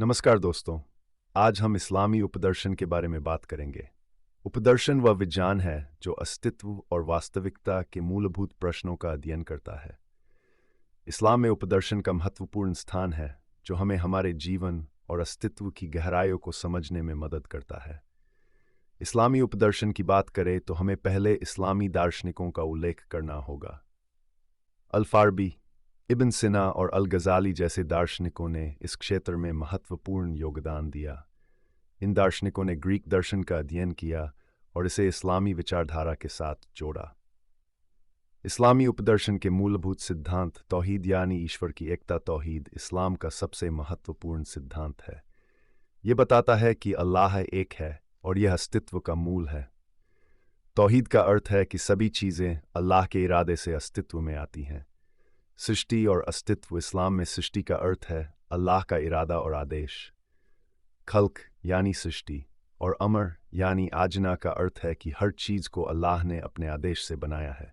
नमस्कार दोस्तों। आज हम इस्लामी उपदर्शन के बारे में बात करेंगे। उपदर्शन वह विज्ञान है जो अस्तित्व और वास्तविकता के मूलभूत प्रश्नों का अध्ययन करता है। इस्लाम में उपदर्शन का महत्वपूर्ण स्थान है जो हमें हमारे जीवन और अस्तित्व की गहराइयों को समझने में मदद करता है। इस्लामी उपदर्शन की बात करें तो हमें पहले इस्लामी दार्शनिकों का उल्लेख करना होगा। अल-फारबी, इब्न सिना और अल-गज़ाली जैसे दार्शनिकों ने इस क्षेत्र में महत्वपूर्ण योगदान दिया। इन दार्शनिकों ने ग्रीक दर्शन का अध्ययन किया और इसे इस्लामी विचारधारा के साथ जोड़ा। इस्लामी उपदर्शन के मूलभूत सिद्धांत तौहीद यानी ईश्वर की एकता तौहीद इस्लाम का सबसे महत्वपूर्ण सिद्धांत है। ये बताता है कि अल्लाह एक है और यह अस्तित्व का मूल है। तौहीद का अर्थ है कि सभी चीज़ें अल्लाह के इरादे से अस्तित्व में आती हैं। सृष्टि और अस्तित्व इस्लाम में सृष्टि का अर्थ है अल्लाह का इरादा और आदेश। खल्क यानी सृष्टि और अमर यानी आजना का अर्थ है कि हर चीज़ को अल्लाह ने अपने आदेश से बनाया है।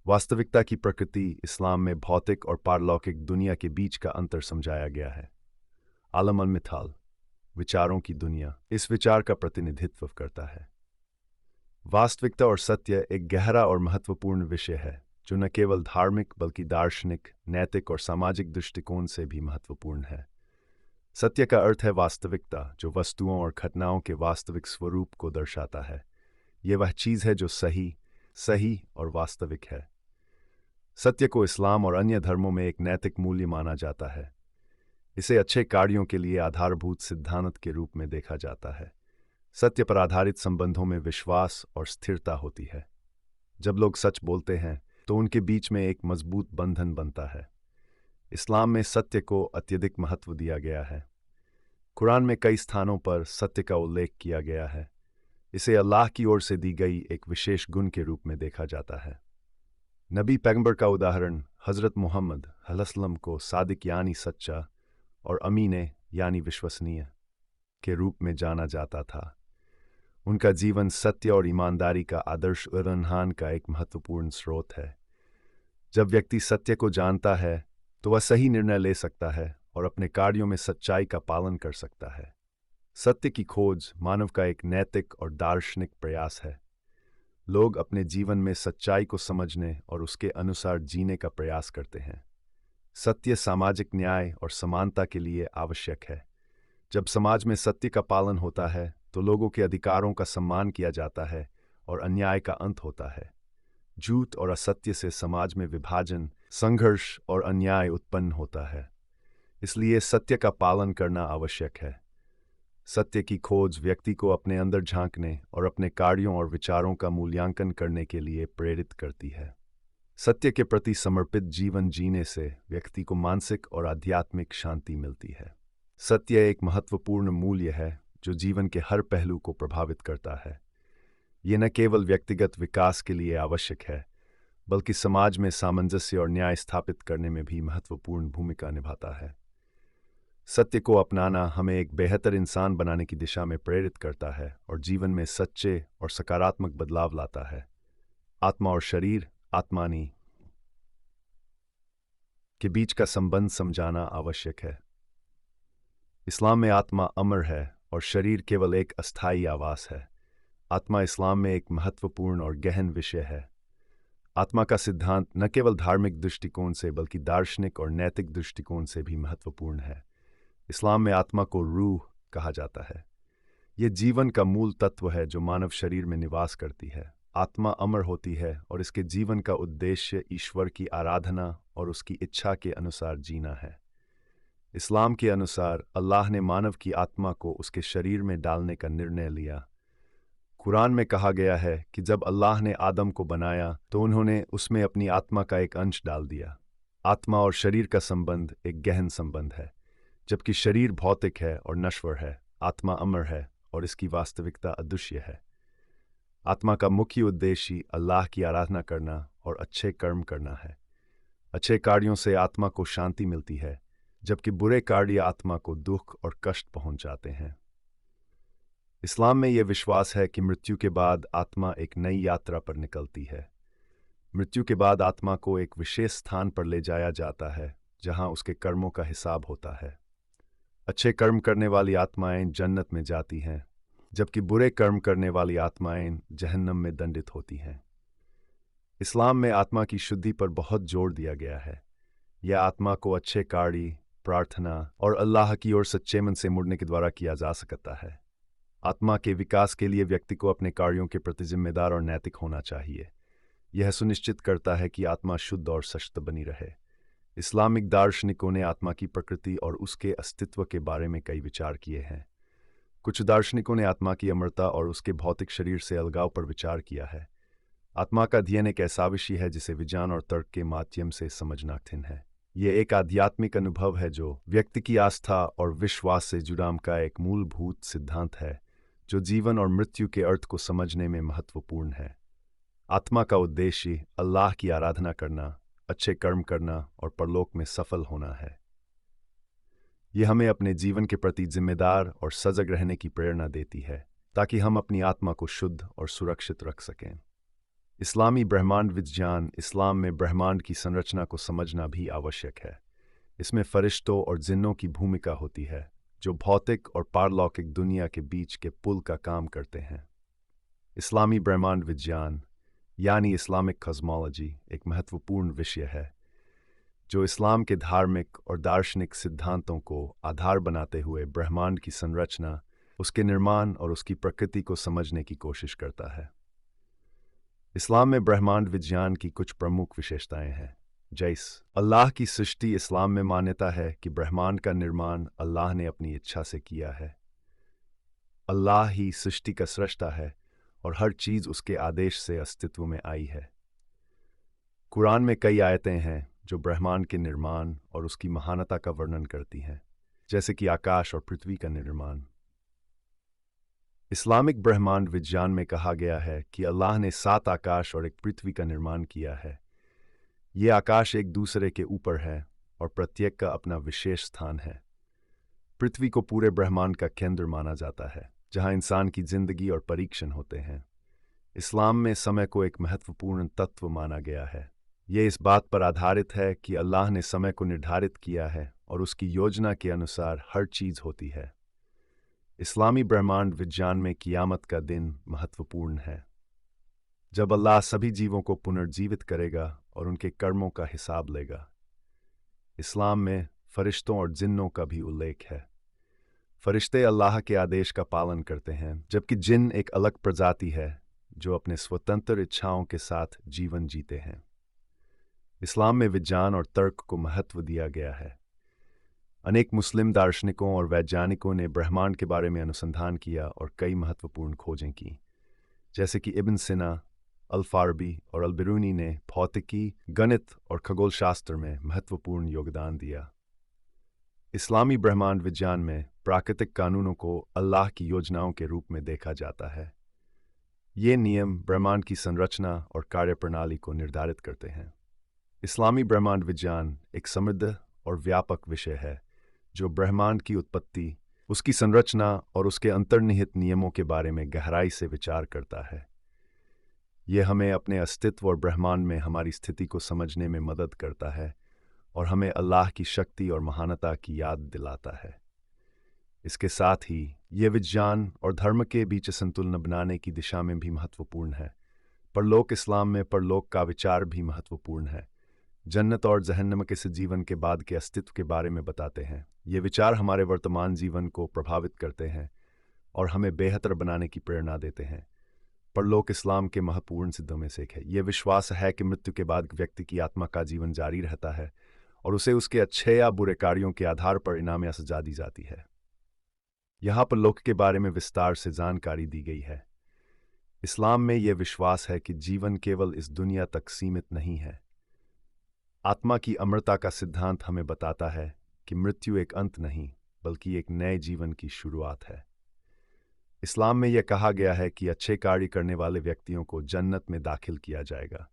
वास्तविकता की प्रकृति इस्लाम में भौतिक और पारलौकिक दुनिया के बीच का अंतर समझाया गया है। आलम अल मिथाल, विचारों की दुनिया, इस विचार का प्रतिनिधित्व करता है। वास्तविकता और सत्य एक गहरा और महत्वपूर्ण विषय है जो न केवल धार्मिक बल्कि दार्शनिक, नैतिक और सामाजिक दृष्टिकोण से भी महत्वपूर्ण है। सत्य का अर्थ है वास्तविकता, जो वस्तुओं और घटनाओं के वास्तविक स्वरूप को दर्शाता है। ये वह चीज़ है जो सही और वास्तविक है। सत्य को इस्लाम और अन्य धर्मों में एक नैतिक मूल्य माना जाता है। इसे अच्छे कार्यों के लिए आधारभूत सिद्धांत के रूप में देखा जाता है। सत्य पर आधारित संबंधों में विश्वास और स्थिरता होती है। जब लोग सच बोलते हैं तो उनके बीच में एक मजबूत बंधन बनता है। इस्लाम में सत्य को अत्यधिक महत्व दिया गया है। कुरान में कई स्थानों पर सत्य का उल्लेख किया गया है। इसे अल्लाह की ओर से दी गई एक विशेष गुण के रूप में देखा जाता है। नबी पैगंबर का उदाहरण हज़रत मोहम्मद अलैहिस्सलाम को सादिक यानी सच्चा और अमीने यानी विश्वसनीय के रूप में जाना जाता था। उनका जीवन सत्य और ईमानदारी का आदर्श उदाहरण का एक महत्वपूर्ण स्रोत है। जब व्यक्ति सत्य को जानता है तो वह सही निर्णय ले सकता है और अपने कार्यों में सच्चाई का पालन कर सकता है। सत्य की खोज मानव का एक नैतिक और दार्शनिक प्रयास है। लोग अपने जीवन में सच्चाई को समझने और उसके अनुसार जीने का प्रयास करते हैं। सत्य सामाजिक न्याय और समानता के लिए आवश्यक है। जब समाज में सत्य का पालन होता है तो लोगों के अधिकारों का सम्मान किया जाता है और अन्याय का अंत होता है। झूठ और असत्य से समाज में विभाजन, संघर्ष और अन्याय उत्पन्न होता है। इसलिए सत्य का पालन करना आवश्यक है। सत्य की खोज व्यक्ति को अपने अंदर झांकने और अपने कार्यों और विचारों का मूल्यांकन करने के लिए प्रेरित करती है। सत्य के प्रति समर्पित जीवन जीने से व्यक्ति को मानसिक और आध्यात्मिक शांति मिलती है। सत्य एक महत्वपूर्ण मूल्य है जो जीवन के हर पहलू को प्रभावित करता है। ये न केवल व्यक्तिगत विकास के लिए आवश्यक है बल्कि समाज में सामंजस्य और न्याय स्थापित करने में भी महत्वपूर्ण भूमिका निभाता है। सत्य को अपनाना हमें एक बेहतर इंसान बनाने की दिशा में प्रेरित करता है और जीवन में सच्चे और सकारात्मक बदलाव लाता है। आत्मा और शरीर, आत्मानी के बीच का संबंध समझाना आवश्यक है। इस्लाम में आत्मा अमर है और शरीर केवल एक अस्थायी आवास है। आत्मा इस्लाम में एक महत्वपूर्ण और गहन विषय है। आत्मा का सिद्धांत न केवल धार्मिक दृष्टिकोण से बल्कि दार्शनिक और नैतिक दृष्टिकोण से भी महत्वपूर्ण है। इस्लाम में आत्मा को रूह कहा जाता है। यह जीवन का मूल तत्व है जो मानव शरीर में निवास करती है। आत्मा अमर होती है और इसके जीवन का उद्देश्य ईश्वर की आराधना और उसकी इच्छा के अनुसार जीना है। इस्लाम के अनुसार अल्लाह ने मानव की आत्मा को उसके शरीर में डालने का निर्णय लिया। कुरान में कहा गया है कि जब अल्लाह ने आदम को बनाया तो उन्होंने उसमें अपनी आत्मा का एक अंश डाल दिया। आत्मा और शरीर का संबंध एक गहन संबंध है। जबकि शरीर भौतिक है और नश्वर है, आत्मा अमर है और इसकी वास्तविकता अदृश्य है। आत्मा का मुख्य उद्देश्य अल्लाह की आराधना करना और अच्छे कर्म करना है। अच्छे कार्यों से आत्मा को शांति मिलती है, जबकि बुरे कार्य आत्मा को दुख और कष्ट पहुंचाते हैं। इस्लाम में यह विश्वास है कि मृत्यु के बाद आत्मा एक नई यात्रा पर निकलती है। मृत्यु के बाद आत्मा को एक विशेष स्थान पर ले जाया जाता है जहां उसके कर्मों का हिसाब होता है। अच्छे कर्म करने वाली आत्माएं जन्नत में जाती हैं, जबकि बुरे कर्म करने वाली आत्माएं जहन्नम में दंडित होती हैं। इस्लाम में आत्मा की शुद्धि पर बहुत जोर दिया गया है। यह आत्मा को अच्छे कार्य, प्रार्थना और अल्लाह की ओर सच्चे मन से मुड़ने के द्वारा किया जा सकता है। आत्मा के विकास के लिए व्यक्ति को अपने कार्यों के प्रति जिम्मेदार और नैतिक होना चाहिए। यह सुनिश्चित करता है कि आत्मा शुद्ध और सशक्त बनी रहे। इस्लामिक दार्शनिकों ने आत्मा की प्रकृति और उसके अस्तित्व के बारे में कई विचार किए हैं। कुछ दार्शनिकों ने आत्मा की अमरता और उसके भौतिक शरीर से अलगाव पर विचार किया है। आत्मा का अध्ययन एक ऐसा विषय है जिसे विज्ञान और तर्क के माध्यम से समझना कठिन है। यह एक आध्यात्मिक अनुभव है जो व्यक्ति की आस्था और विश्वास से जुड़ाव का एक मूलभूत सिद्धांत है, जो जीवन और मृत्यु के अर्थ को समझने में महत्वपूर्ण है। आत्मा का उद्देश्य अल्लाह की आराधना करना, अच्छे कर्म करना और परलोक में सफल होना है। यह हमें अपने जीवन के प्रति जिम्मेदार और सजग रहने की प्रेरणा देती है, ताकि हम अपनी आत्मा को शुद्ध और सुरक्षित रख सकें। इस्लामी ब्रह्मांड विज्ञान इस्लाम में ब्रह्मांड की संरचना को समझना भी आवश्यक है। इसमें फरिश्तों और जिन्नों की भूमिका होती है, जो भौतिक और पारलौकिक दुनिया के बीच के पुल का काम करते हैं। इस्लामी ब्रह्मांड विज्ञान यानी इस्लामिक कॉस्मोलॉजी एक महत्वपूर्ण विषय है, जो इस्लाम के धार्मिक और दार्शनिक सिद्धांतों को आधार बनाते हुए ब्रह्मांड की संरचना, उसके निर्माण और उसकी प्रकृति को समझने की कोशिश करता है। इस्लाम में ब्रह्मांड विज्ञान की कुछ प्रमुख विशेषताएं हैं, जैसे अल्लाह की सृष्टि। इस्लाम में मान्यता है कि ब्रह्मांड का निर्माण अल्लाह ने अपनी इच्छा से किया है। अल्लाह ही सृष्टि का स्रष्टा है और हर चीज़ उसके आदेश से अस्तित्व में आई है। कुरान में कई आयतें हैं जो ब्रह्मांड के निर्माण और उसकी महानता का वर्णन करती हैं, जैसे कि आकाश और पृथ्वी का निर्माण। इस्लामिक ब्रह्मांड विज्ञान में कहा गया है कि अल्लाह ने 7 आकाश और एक पृथ्वी का निर्माण किया है। ये आकाश एक दूसरे के ऊपर है और प्रत्येक का अपना विशेष स्थान है। पृथ्वी को पूरे ब्रह्मांड का केंद्र माना जाता है, जहां इंसान की जिंदगी और परीक्षण होते हैं। इस्लाम में समय को एक महत्वपूर्ण तत्व माना गया है। ये इस बात पर आधारित है कि अल्लाह ने समय को निर्धारित किया है और उसकी योजना के अनुसार हर चीज़ होती है। इस्लामी ब्रह्मांड विज्ञान में क़यामत का दिन महत्वपूर्ण है, जब अल्लाह सभी जीवों को पुनर्जीवित करेगा और उनके कर्मों का हिसाब लेगा। इस्लाम में फरिश्तों और जिन्नों का भी उल्लेख है। फरिश्ते अल्लाह के आदेश का पालन करते हैं, जबकि जिन्न एक अलग प्रजाति है जो अपने स्वतंत्र इच्छाओं के साथ जीवन जीते हैं। इस्लाम में विज्ञान और तर्क को महत्व दिया गया है। अनेक मुस्लिम दार्शनिकों और वैज्ञानिकों ने ब्रह्मांड के बारे में अनुसंधान किया और कई महत्वपूर्ण खोजें की, जैसे कि इब्न सिना, अल-फारबी और अल-बिरूनी ने भौतिकी, गणित और खगोलशास्त्र में महत्वपूर्ण योगदान दिया। इस्लामी ब्रह्मांड विज्ञान में प्राकृतिक कानूनों को अल्लाह की योजनाओं के रूप में देखा जाता है। ये नियम ब्रह्मांड की संरचना और कार्यप्रणाली को निर्धारित करते हैं। इस्लामी ब्रह्मांड विज्ञान एक समृद्ध और व्यापक विषय है, जो ब्रह्मांड की उत्पत्ति, उसकी संरचना और उसके अंतर्निहित नियमों के बारे में गहराई से विचार करता है। यह हमें अपने अस्तित्व और ब्रह्मांड में हमारी स्थिति को समझने में मदद करता है और हमें अल्लाह की शक्ति और महानता की याद दिलाता है। इसके साथ ही यह विज्ञान और धर्म के बीच संतुलन बनाने की दिशा में भी महत्वपूर्ण है। परलोक इस्लाम में परलोक का विचार भी महत्वपूर्ण है। जन्नत और जहन्नम के जीवन के बाद के अस्तित्व के बारे में बताते हैं। ये विचार हमारे वर्तमान जीवन को प्रभावित करते हैं और हमें बेहतर बनाने की प्रेरणा देते हैं। परलोक इस्लाम के महत्वपूर्ण सिद्धों में से एक है। यह विश्वास है कि मृत्यु के बाद व्यक्ति की आत्मा का जीवन जारी रहता है और उसे उसके अच्छे या बुरे कार्यों के आधार पर इनाम या सजा दी जाती है। यहाँ परलोक के बारे में विस्तार से जानकारी दी गई है। इस्लाम में यह विश्वास है कि जीवन केवल इस दुनिया तक सीमित नहीं है। आत्मा की अमरता का सिद्धांत हमें बताता है कि मृत्यु एक अंत नहीं, बल्कि एक नए जीवन की शुरुआत है। इस्लाम में यह कहा गया है कि अच्छे कार्य करने वाले व्यक्तियों को जन्नत में दाखिल किया जाएगा।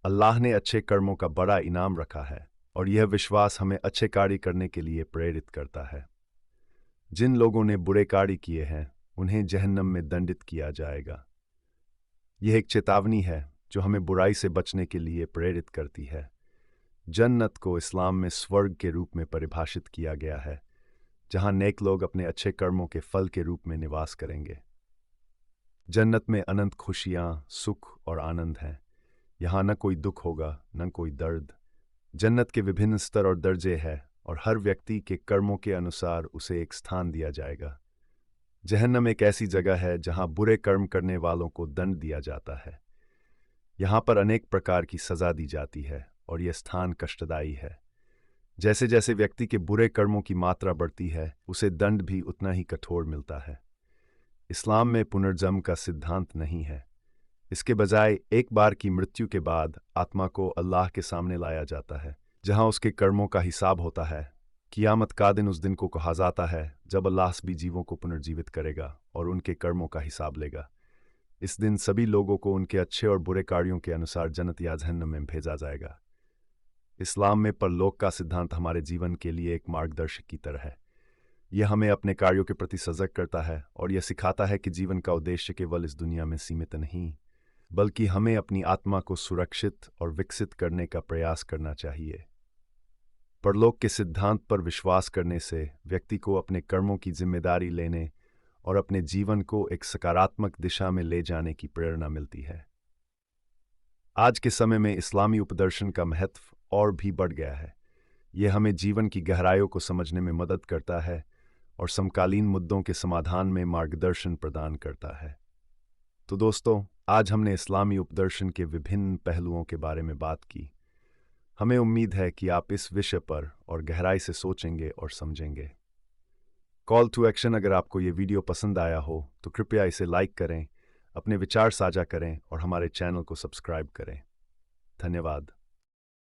अल्लाह ने अच्छे कर्मों का बड़ा इनाम रखा है और यह विश्वास हमें अच्छे कार्य करने के लिए प्रेरित करता है। जिन लोगों ने बुरे कार्य किए हैं, उन्हें जहन्नम में दंडित किया जाएगा। यह एक चेतावनी है जो हमें बुराई से बचने के लिए प्रेरित करती है। जन्नत को इस्लाम में स्वर्ग के रूप में परिभाषित किया गया है, जहां नेक लोग अपने अच्छे कर्मों के फल के रूप में निवास करेंगे। जन्नत में अनंत खुशियां, सुख और आनंद हैं। यहाँ न कोई दुख होगा, न कोई दर्द। जन्नत के विभिन्न स्तर और दर्जे हैं और हर व्यक्ति के कर्मों के अनुसार उसे एक स्थान दिया जाएगा। जहन्नम एक ऐसी जगह है जहां बुरे कर्म करने वालों को दंड दिया जाता है। यहाँ पर अनेक प्रकार की सजा दी जाती है और यह स्थान कष्टदायी है। जैसे जैसे व्यक्ति के बुरे कर्मों की मात्रा बढ़ती है, उसे दंड भी उतना ही कठोर मिलता है। इस्लाम में पुनर्जन्म का सिद्धांत नहीं है। इसके बजाय एक बार की मृत्यु के बाद आत्मा को अल्लाह के सामने लाया जाता है, जहां उसके कर्मों का हिसाब होता है। कियामत का दिन उस दिन को कहा जाता है जब अल्लाह भी जीवों को पुनर्जीवित करेगा और उनके कर्मों का हिसाब लेगा। इस दिन सभी लोगों को उनके अच्छे और बुरे कार्यों के अनुसार जन्नत या जहन्नम में भेजा जाएगा। इस्लाम में परलोक का सिद्धांत हमारे जीवन के लिए एक मार्गदर्शक की तरह है। यह हमें अपने कार्यों के प्रति सजग करता है और यह सिखाता है कि जीवन का उद्देश्य केवल इस दुनिया में सीमित नहीं, बल्कि हमें अपनी आत्मा को सुरक्षित और विकसित करने का प्रयास करना चाहिए। परलोक के सिद्धांत पर विश्वास करने से व्यक्ति को अपने कर्मों की जिम्मेदारी लेने और अपने जीवन को एक सकारात्मक दिशा में ले जाने की प्रेरणा मिलती है। आज के समय में इस्लामी उपदर्शन का महत्व और भी बढ़ गया है। यह हमें जीवन की गहराइयों को समझने में मदद करता है और समकालीन मुद्दों के समाधान में मार्गदर्शन प्रदान करता है। तो दोस्तों, आज हमने इस्लामी उपदर्शन के विभिन्न पहलुओं के बारे में बात की। हमें उम्मीद है कि आप इस विषय पर और गहराई से सोचेंगे और समझेंगे। कॉल टू एक्शन: अगर आपको ये वीडियो पसंद आया हो तो कृपया इसे लाइक करें, अपने विचार साझा करें और हमारे चैनल को सब्सक्राइब करें। धन्यवाद।